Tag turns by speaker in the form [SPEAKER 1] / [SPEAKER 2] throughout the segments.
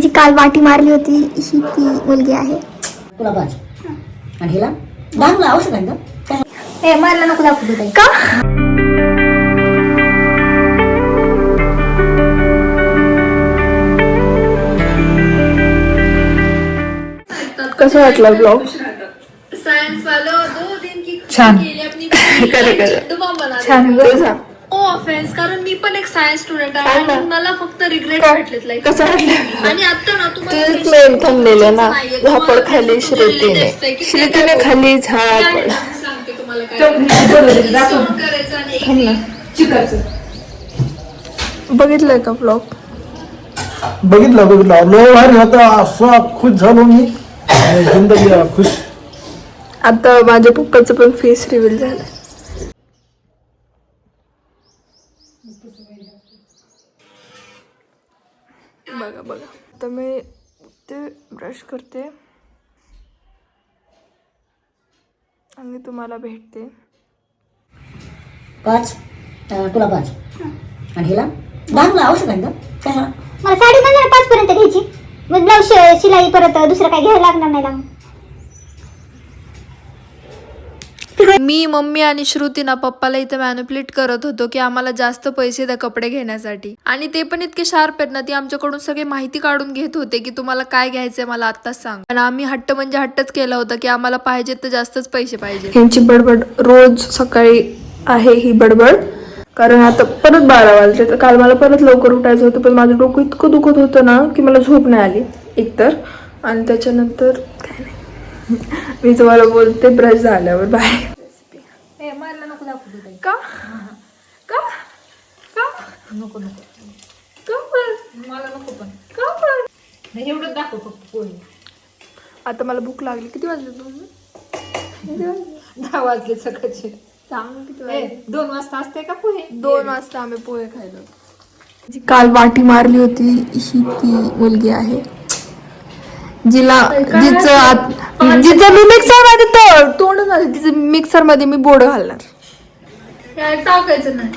[SPEAKER 1] जी काल वाटी मारली होती ही ती मुलगी आहे.
[SPEAKER 2] तुला पाच आणि हिला दाखवलं औषध आहे का?
[SPEAKER 1] ए मला नको दाखवू ताई. का
[SPEAKER 3] कसं वाटला ब्लॉग?
[SPEAKER 4] साइंस वालों 2 दिन की
[SPEAKER 3] छान.
[SPEAKER 4] छान नो ऑफेन्स, कारण मी पण एक सायन्स स्टुडंट आहे आणि मला फक्त रिग्रेट वाटलेत लाईफ.
[SPEAKER 3] कसं वाटलं?
[SPEAKER 4] आणि आता ना
[SPEAKER 3] तूच मेन थांबलेलं ना, झापड खाली श्रुतीने खाली झापड.
[SPEAKER 4] सांगते तुम्हाला काय करायचं आणि
[SPEAKER 3] बघितलंय का ब्लॉग?
[SPEAKER 5] बघितलं लय भारी होता. असं खुश झालो मी, जिंदगी खुश.
[SPEAKER 3] आता माझ्या पप्पाचं पण फेस रिव्हील झालं. बघा तर मी ते ब्रश करते आणि तुम्हाला भेटते.
[SPEAKER 2] पाच तुला पाच आणि हिला दाखवलं औषध आहे का?
[SPEAKER 1] मला साडी मला 5 पर्यंत घ्यायची. मग ब्लाऊज शिलाई परत दुसरं काही घ्यायला लागणार नाही ना.
[SPEAKER 4] मी मम्मी आणि श्रुती ना पप्पाला इथे मॅनिप्युलेट करत होतो की आम्हाला जास्त पैसे द्या कपडे घेण्यासाठी. आणि ते पण इतके शार्प आहेत ना, ती आमच्याकडून सगळी माहिती काढून घेत होते की तुम्हाला काय घ्यायचंय मला आत्ताच सांग. आणि आम्ही हट्ट म्हणजे हट्टच केला होता की आम्हाला पाहिजे तर जास्तच पैसे पाहिजे.
[SPEAKER 3] ह्यांची बडबड रोज सकाळी आहे ही बडबड, कारण आता परत 12 वाजले. तर काल मला परत लवकर उठायचं होतं, पण माझं डोकं इतकं दुखत होतं ना की मला झोप नाही आली एकतर. आणि त्याच्यानंतर काय नाही, मी तुम्हाला बोलते ब्रश झाल्यावर. बाय.
[SPEAKER 4] मला नको दाखवू ताई.
[SPEAKER 3] का का का
[SPEAKER 4] नको
[SPEAKER 3] का पण?
[SPEAKER 4] मला नको पण
[SPEAKER 3] का पण?
[SPEAKER 4] नाही, एवढंच दाखव फक्त पोळी.
[SPEAKER 3] आता मला भूक लागली. किती वाजले तुम्ही?
[SPEAKER 4] 10 वाजले सकाळचे.
[SPEAKER 3] सांग किती वाजले?
[SPEAKER 4] 2 वाजता असते का पोहे?
[SPEAKER 3] 2 वाजता आम्ही पोहे खायलो. जी काल वाटी मारली होती ही ती मुलगी आहे, जिचं मी मिक्सर मध्ये तोंड झालं. तिचं मिक्सर मध्ये मी बोर्ड घालणार.
[SPEAKER 4] काय टाकायचं नाही,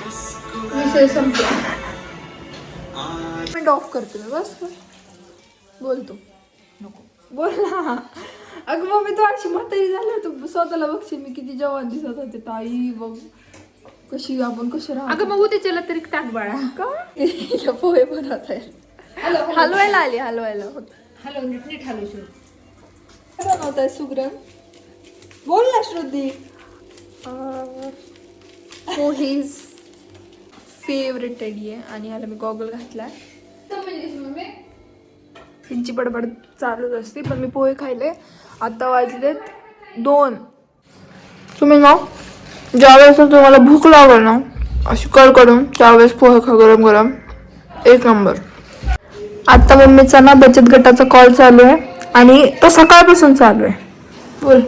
[SPEAKER 4] विषय संपला.
[SPEAKER 3] मिनिट ऑफ करते मी. बस बोलतो नको बोल ना. अगं मग मी तो अशी म्हातारी झाली होती, स्वतःला बघशील मी किती जवान दिसत होते. ताई बघ कशी आपण कशी राहतो.
[SPEAKER 4] अगं मग उद्याच्याला तरी टाक बाळा.
[SPEAKER 3] का हिला पोहे बनवत आहे. हलवायला आली, हलवायला होत.
[SPEAKER 4] हॅलो, नीट हॅलो शो.
[SPEAKER 3] काय बनवत आहे सुग्रण? बोल ना श्रुती. पोहेज फेवरेट टेडी आहे आणि ह्याला मी गॉगल घातलाय. हिंची बडबड चालूच असते. पण मी पोहे खायले. आता वाजलेत 2. तुम्ही ना ज्यावेळेस तुम्हाला भूक लागेल ना अशी कडकडून त्यावेळेस पोहे खा गरम गरम, एक नंबर. आता मम्मीचा ना बचत गटाचा कॉल चालू आहे आणि तो सकाळपासून चालू आहे. बोल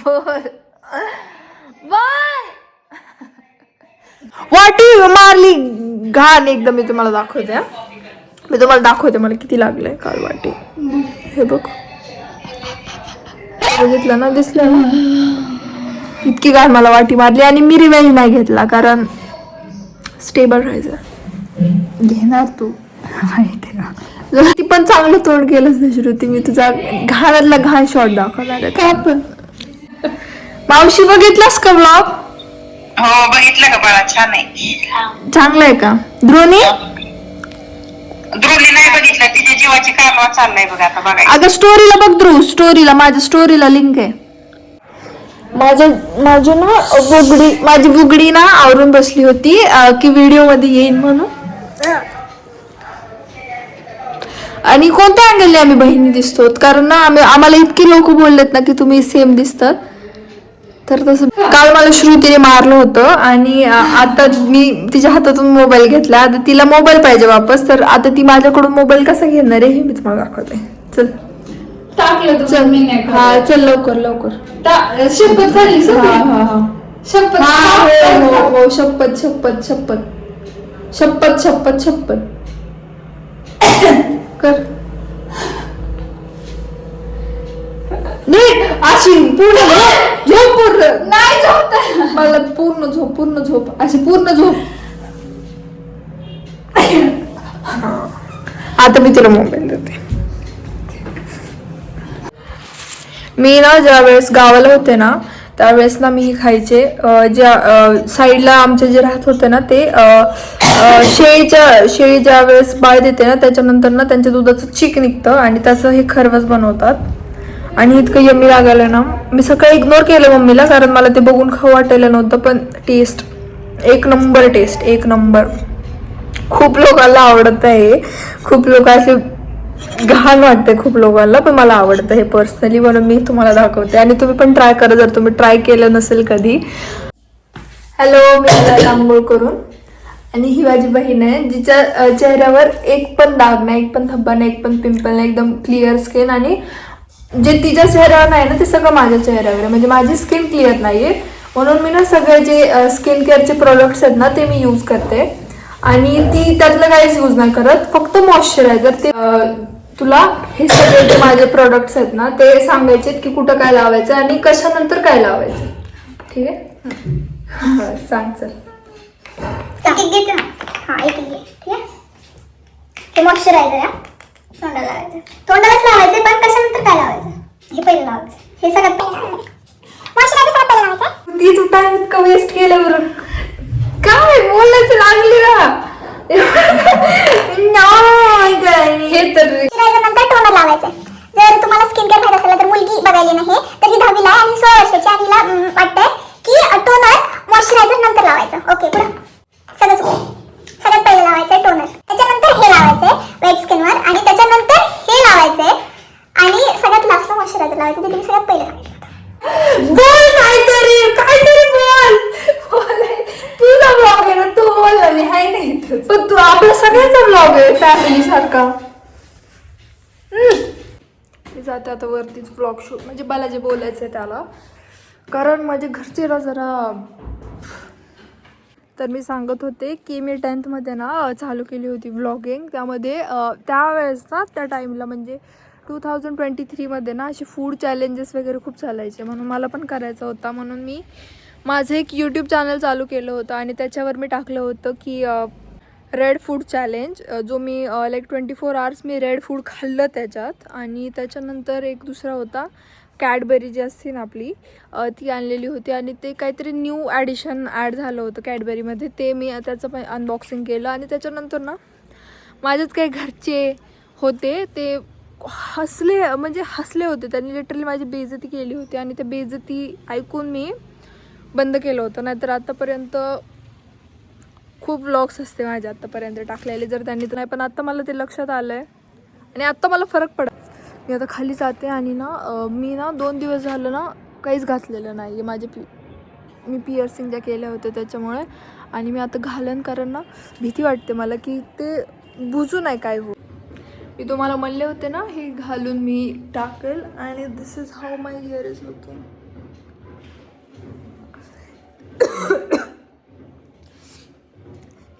[SPEAKER 3] बोल बोल. वाटी मारली घाण एकदम. मी तुम्हाला दाखवते हा. मी तुम्हाला दाखवते मला किती लागलंय काल वाटी. हे बघ, बघितलं ना, दिसलं ना इतकी घाण मला वाटी मारली. आणि मी रिवेंज नाही घेतला कारण स्टेबल राहायचं. घेणार तू माहिती का. ती पण चांगलं तोंड केलंच नाही श्रुती. मी तुझा घाणातला घाण शॉट दाखवणार आहे का पण. मावशी बघितलास का ब्लॉग?
[SPEAKER 6] हो बघितलं का बाळा, छान आहे.
[SPEAKER 3] चांगलं आहे का? ध्रुनी
[SPEAKER 6] नाही बघितलं, तिच्या जीवाची कालवा चाललाय बघा आता बघायचं.
[SPEAKER 3] अगं स्टोरीला बघ ध्रुव, स्टोरीला, माझ्या स्टोरीला लिंक आहे. माझी ना माझी बुगडी ना आवरून बसली होती की व्हिडिओ मध्ये येईन म्हणून. आणि कोणत्या अँगलने आम्ही बहिणी दिसतो, कारण ना आम्हाला इतकी लोक बोललेत ना की तुम्ही सेम दिसतात. तर तसं काल मला श्रुतीने मारलं होतं आणि आता मी तिच्या हातातून मोबाईल घेतला. आता तिला मोबाईल पाहिजे वापस. तर आता ती माझ्याकडून मोबाईल कसा घेणार आहे हे मी तुम्हाला दाखवते. चल चल. हा चल लवकर लवकर.
[SPEAKER 4] शपथ झाली. शपथ.
[SPEAKER 3] हो शपथ शपथ शपथ शपथ शपथ शपथ कर. नीट अशी पूर्ण झोप. पूर्ण नाही झोप मला. पूर्ण झोप, पूर्ण झोप, अशी पूर्ण झोप. आता मी तिला मोबाईल देते. मी ना ज्या वेळेस गावाला होते ना त्यावेळेस ना मी हे खायचे. ज्या साईडला आमचे जे राहत होते ना ते शेळी ज्या वेळेस बाळ देते ना त्याच्यानंतर ना त्यांच्या दुधाचं चीक निघतं आणि त्याचं हे खरवस बनवतात. आणि इतकं यम्मी लागायला ना मी सकाळी इग्नोर केलं मम्मीला कारण मला ते बघून खाऊ वाटायला नव्हतं. पण टेस्ट एक नंबर, टेस्ट एक नंबर. खूप लोकांना आवडत आहे, खूप लोक असे घाण वाटते खूप लोकांना, पण मला आवडतं हे पर्सनली म्हणून मी तुम्हाला दाखवते. आणि तुम्ही पण ट्राय करा जर तुम्ही ट्राय केलं नसेल कधी. हॅलो, मी आंघोळ करून आणि ही माझी बहीण आहे जिच्या चेहऱ्यावर एक पण दाग नाही, एक पण धब्बा नाही, एक पण पिंपल नाही, एकदम क्लिअर स्किन. आणि जे तिच्या चेहऱ्यावर नाही ना ते सगळं माझ्या चेहऱ्यावर आहे. म्हणजे माझी स्किन क्लिअर नाहीये म्हणून मी ना सगळे जे स्किन केअरचे प्रोडक्ट्स आहेत ना ते मी यूज करते. आणि ती त्यातलं काहीच यूज नाही करत, फक्त मॉइश्चरायझर. ते तुला हे सगळे जे माझे प्रोडक्ट्स आहेत ना ते सांगायचे की कुठं काय लावायचं आणि कशानंतर काय लावायचं. ठीक आहे, सांग चल.
[SPEAKER 1] एक घेते ना. हा, एक घे. ठीक आहे, हे मॉइश्चरायझर आहे. तोंडाला लावायचं, तोंडालाच लावायचं. पण कशानंतर काय लावायचं हे पहिलं लावायचं. हे सगळ्यात पहिलं मॉइश्चरायझर सगळ्यात पहिलं लावायचं.
[SPEAKER 3] ती तू टाइम इतकं वेस्ट केलं बरं. काय बोलायचं लागली ना. हे तर
[SPEAKER 1] मॉइश्चरायझर नंतर टोनर लावायचं. जर तुम्हाला स्किन केअर माहित असेल तर मुलगी बघायली नाही तर ही 10वी ला आणि 16 वर्षाची आणि हिला वाटतंय की टोनर मॉइश्चरायझर नंतर लावायचं. ओके, पुढे सगळ्यात पहिलं लावायचंय टोनर, त्याच्यानंतर हे लावायचंय व्हाईट स्किनवर आणि त्याच्यानंतर हे लावायचंय आणि सगळ्यात लास्टला मॉइश्चरायझर लावायचं. ते तुम्ही सगळ्यात पहिलं सांगितलं.
[SPEAKER 3] बोल काहीतरी बोल. तुझा ब्लॉग आहे ना, तू बोल. आणि हाय नाही पण तू आपला सगळ्यांचा ब्लॉग आहे फॅमिली सारखा. मी जाते आता वरतीच ब्लॉग शूट, म्हणजे मला जे बोलायचं आहे त्याला, कारण माझ्या घरचे ना जरा. तर मी सांगत होते की मी 10th मध्ये ना चालू केली होती व्लॉगिंग. त्यामध्ये त्यावेळेस ना त्या टाईमला म्हणजे 2023 मध्ये ना असे फूड चॅलेंजेस वगैरे खूप चालायचे म्हणून मला पण करायचा होता. म्हणून मी माझं एक यूट्यूब चॅनल चालू केलं होतं आणि त्याच्यावर मी टाकलं होतं की रेड फूड चॅलेंज, जो मी लाईक 24 आवर्स मी रेड फूड खाल्लं त्याच्यात. आणि त्याच्यानंतर एक दुसरा होता कॅडबरी जी असते ना आपली, ती आणलेली होती आणि ते काहीतरी न्यू ॲडिशन ॲड झालं होतं कॅडबरीमध्ये. ते मी त्याचं पण अनबॉक्सिंग केलं. आणि त्याच्यानंतर ना माझेच काही घरचे होते ते हसले होते. त्यांनी लिटरली माझी बेइज्जती केली होती आणि त्या बेइज्जती ऐकून मी बंद केलं होतं. नाहीतर आत्तापर्यंत खूप व्लॉग्स असते माझे आत्तापर्यंत टाकलेले जर त्यांनी तर नाही. पण आत्ता मला ते लक्षात आलं आहे आणि आत्ता मला फरक पडत. मी आता खाली जाते आणि ना मी ना 2 दिवस झालं ना काहीच घातलेलं नाही आहे. मी पिअर्सिंग ज्या केल्या होत्या त्याच्यामुळे. आणि मी आता घालन कारण ना भीती वाटते मला की ते बुजू नाही काय हो. मी तुम्हाला म्हणले होते ना हे घालून मी टाकेल. आणि this is how my hair is looking.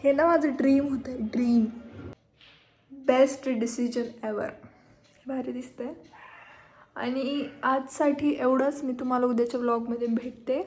[SPEAKER 3] हे ना माझं ड्रीम होतं, ड्रीम. Best decision ever. भारी दिसतंय. आणि आजसाठी एवढंच. मी तुम्हाला उद्याच्या व्लॉगमध्ये भेटते.